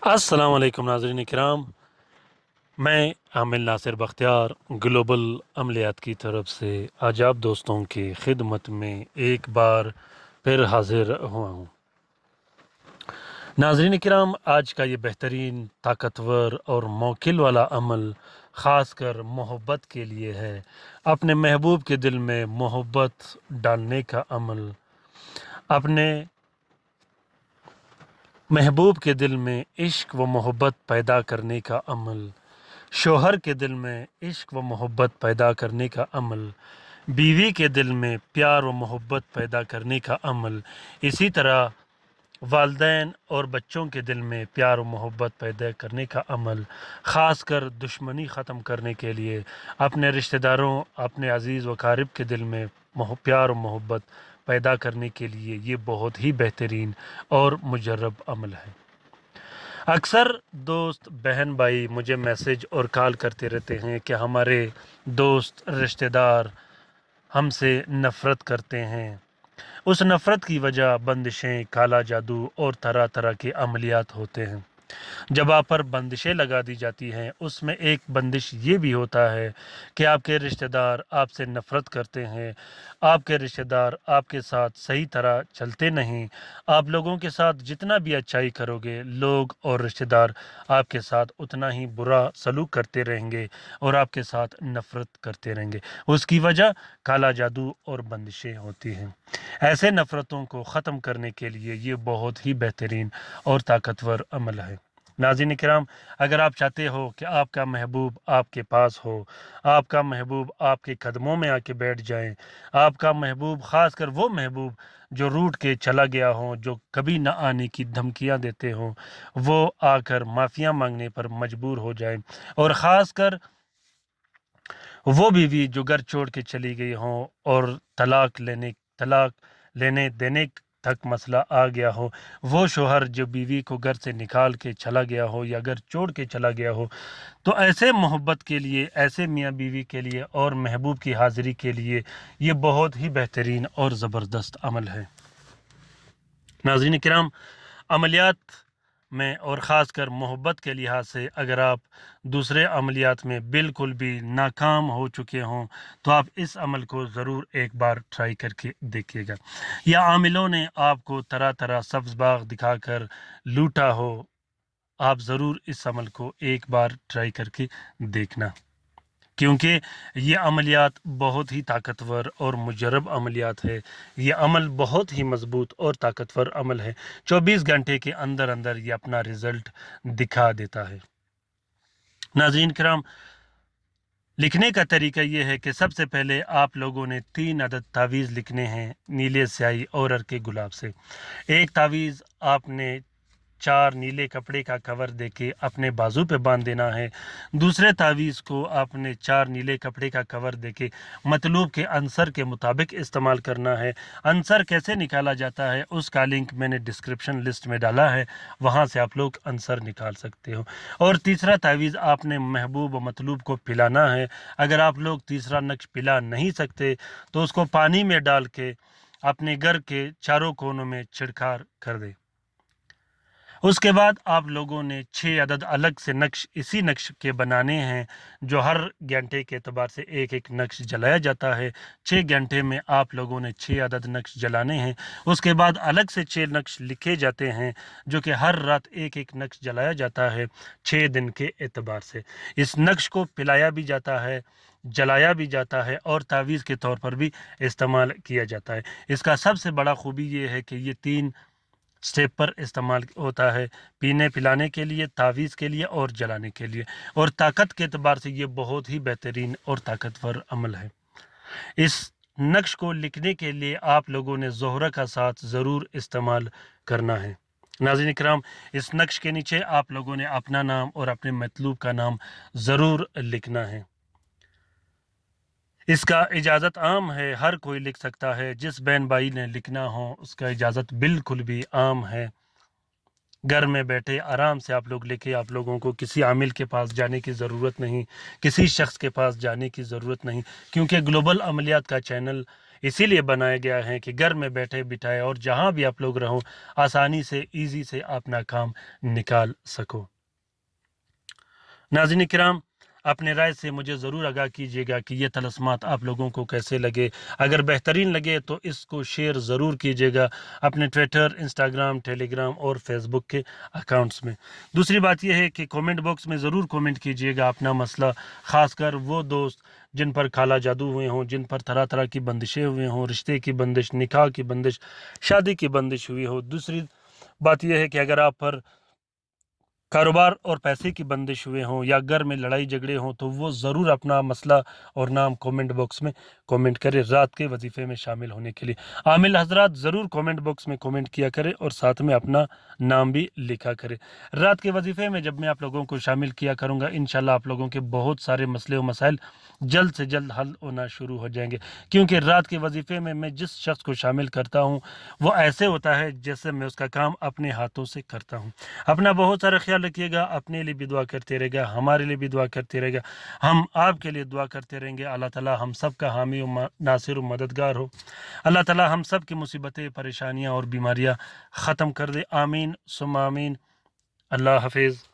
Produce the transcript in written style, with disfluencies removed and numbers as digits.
अस्सलाम वालेकुम नाज़रीन किराम। मैं आमिल नासिर बख्तियार ग्लोबल अमलियात की तरफ से आज आप दोस्तों की खिदमत में एक बार फिर हाजिर हुआ हूँ। नाज़रीन किराम, आज का ये बेहतरीन, ताकतवर और मौकिल वाला अमल ख़ास कर मोहब्बत के लिए है। अपने महबूब के दिल में मोहब्बत डालने का अमल, अपने महबूब के दिल में इश्क व मोहब्बत पैदा करने का अमल, शोहर के दिल में इश्क व मोहब्बत पैदा करने का अमल, बीवी के दिल में प्यार व मोहब्बत पैदा करने का अमल, इसी तरह वालदैन और बच्चों के दिल में प्यार व मोहब्बत पैदा करने का अमल, ख़ास कर दुश्मनी ख़त्म करने के लिए अपने रिश्तेदारों, अपने अज़ीज़ व क़ारिब के दिल में प्यार व मोहब्बत पैदा करने के लिए ये बहुत ही बेहतरीन और मुजर्रब अमल है। अक्सर दोस्त बहन भाई मुझे मैसेज और कॉल करते रहते हैं कि हमारे दोस्त रिश्तेदार हमसे नफ़रत करते हैं। उस नफ़रत की वजह बंदिशें, काला जादू और तरह तरह के अमलियात होते हैं। जब आप पर बंदिशें लगा दी जाती हैं, उसमें एक बंदिश ये भी होता है कि आपके रिश्तेदार आपसे नफ़रत करते हैं, आपके रिश्तेदार आपके साथ सही तरह चलते नहीं। आप लोगों के साथ जितना भी अच्छाई करोगे, लोग और रिश्तेदार आपके साथ उतना ही बुरा सलूक करते रहेंगे और आपके साथ नफ़रत करते रहेंगे। उसकी वजह काला जादू और बंदिशें होती हैं। ऐसे नफ़रतों को ख़त्म करने के लिए ये बहुत ही बेहतरीन और ताकतवर अमल है। नाज़रीन किराम, अगर आप चाहते हो कि आपका महबूब आपके पास हो, आपका महबूब आपके कदमों में आके बैठ जाए, आपका महबूब, ख़ास कर वो महबूब जो रूठ के चला गया हो, जो कभी न आने की धमकियां देते हो, वो आकर माफ़ियाँ मांगने पर मजबूर हो जाए, और ख़ास कर वो बीवी जो घर छोड़ के चली गई हो और तलाक लेने देने तक मसला आ गया हो, वो शोहर जो बीवी को घर से निकाल के चला गया हो या घर छोड़ के चला गया हो, तो ऐसे मोहब्बत के लिए, ऐसे मियाँ बीवी के लिए और महबूब की हाज़िरी के लिए ये बहुत ही बेहतरीन और ज़बरदस्त अमल है। नाज़रीन किराम, अमलियात में और ख़ास कर मोहब्बत के लिहाज से अगर आप दूसरे अमलियात में बिल्कुल भी नाकाम हो चुके हों, तो आप इस अमल को ज़रूर एक बार ट्राई करके देखिएगा। या आमिलों ने आपको तरह तरह सब्ज़ बाग दिखाकर लूटा हो, आप ज़रूर इस अमल को एक बार ट्राई करके देखना, क्योंकि ये अमलियात बहुत ही ताकतवर और मुजरब अमलियात है। ये अमल बहुत ही मज़बूत और ताकतवर अमल है। 24 घंटे के अंदर अंदर ये अपना रिज़ल्ट दिखा देता है। नाज़रीन किराम, लिखने का तरीका ये है कि सबसे पहले आप लोगों ने 3 अदद तावीज़ लिखने हैं नीले स्याही और हल्के गुलाब से। एक तावीज़ आपने 4 नीले कपड़े का कवर देके अपने बाजू पे बांध देना है। दूसरे तावीज़ को आपने 4 नीले कपड़े का कवर देके मतलूब के अंसर के मुताबिक इस्तेमाल करना है। अंसर कैसे निकाला जाता है उसका लिंक मैंने डिस्क्रिप्शन लिस्ट में डाला है, वहाँ से आप लोग अंसर निकाल सकते हो। और तीसरा तावीज़ आपने महबूब व मतलूब को पिलाना है। अगर आप लोग तीसरा नक्श पिला नहीं सकते तो उसको पानी में डाल के अपने घर के चारों कोनों में छिड़काव कर दें। उसके बाद आप लोगों ने 6 अदद अलग से नक्श इसी नक्श के बनाने हैं, जो हर घंटे के एतबार से एक एक नक्श जलाया जाता है। 6 घंटे में आप लोगों ने 6 अदद नक्श जलाने हैं। उसके बाद अलग से 6 नक्श लिखे जाते हैं, जो कि हर रात एक एक नक्श जलाया जाता है 6 दिन के एतबार से। इस नक्श को पिलाया भी जाता है, जलाया भी जाता है और तावीज़ के तौर पर भी इस्तेमाल किया जाता है। इसका सबसे बड़ा खूबी ये है कि ये 3 स्टेप पर इस्तेमाल होता है, पीने पिलाने के लिए, तावीज़ के लिए और जलाने के लिए। और ताकत के एतबार से ये बहुत ही बेहतरीन और ताकतवर अमल है। इस नक्श को लिखने के लिए आप लोगों ने ज़ोहरा का साथ ज़रूर इस्तेमाल करना है। नाज़रीन इकराम, इस नक्श के नीचे आप लोगों ने अपना नाम और अपने मतलूब का नाम ज़रूर लिखना है। इसका इजाज़त आम है, हर कोई लिख सकता है। जिस बहन भाई ने लिखना हो उसका इजाज़त बिल्कुल भी आम है। گھر میں بیٹھے آرام سے آپ لوگ لکھے، آپ لوگوں کو کسی عامل کے پاس جانے کی ضرورت نہیں، کسی شخص کے پاس جانے کی ضرورت نہیں، کیونکہ گلوبل عملیات کا چینل اسی لیے بنایا گیا ہے کہ گھر میں بیٹھے بٹھائے اور جہاں بھی آپ لوگ رہو آسانی سے ایزی سے اپنا کام نکال سکو۔ ناظرین کرام، اپنے رائے سے مجھے ضرور آگاہ کیجیے گا کہ یہ طلسمات آپ لوگوں کو کیسے لگے۔ اگر بہترین لگے تو اس کو شیئر ضرور کیجیے گا اپنے ٹویٹر، انسٹاگرام، ٹیلی گرام اور فیس بک کے اکاؤنٹس میں۔ دوسری بات یہ ہے کہ کومنٹ باکس میں ضرور کومنٹ کیجیے گا اپنا مسئلہ، خاص کر وہ دوست جن پر کالا جادو ہوئے ہوں، جن پر طرح طرح کی بندشیں ہوئے ہوں، رشتے کی بندش، نکاح کی بندش، شادی کی بندش ہوئی ہو۔ دوسری بات یہ ہے کہ اگر آپ پر کاروبار اور پیسے کی بندش ہوئے ہوں یا گھر میں لڑائی جھگڑے ہوں تو وہ ضرور اپنا مسئلہ اور نام کومنٹ باکس میں کومنٹ کرے رات کے وظیفے میں شامل ہونے کے لیے۔ عامل حضرات ضرور کومنٹ باکس میں کومنٹ کیا کرے اور ساتھ میں اپنا نام بھی لکھا کرے۔ رات کے وظیفے میں جب میں آپ لوگوں کو شامل کیا کروں گا انشاءاللہ آپ لوگوں کے بہت سارے مسئلے و مسائل جلد سے جلد حل ہونا شروع ہو جائیں گے، کیونکہ رات کے وظیفے میں جس شخص کو شامل کرتا ہوں وہ ایسے ہوتا ہے جیسے میں اس کا کام اپنے ہاتھوں سے کرتا ہوں۔ اپنا بہت سارا خیال رکھیے گا، اپنے لیے بھی دعا کرتے رہے گا، ہمارے لیے بھی دعا کرتے رہے گا، ہم آپ کے لیے دعا کرتے رہیں گے۔ اللہ تعالی ہم سب کا حامی و ناصر و مددگار ہو۔ اللہ تعالی ہم سب کی مصیبتیں، پریشانیاں اور بیماریاں ختم کر دے، آمین ثم آمین۔ اللہ حافظ۔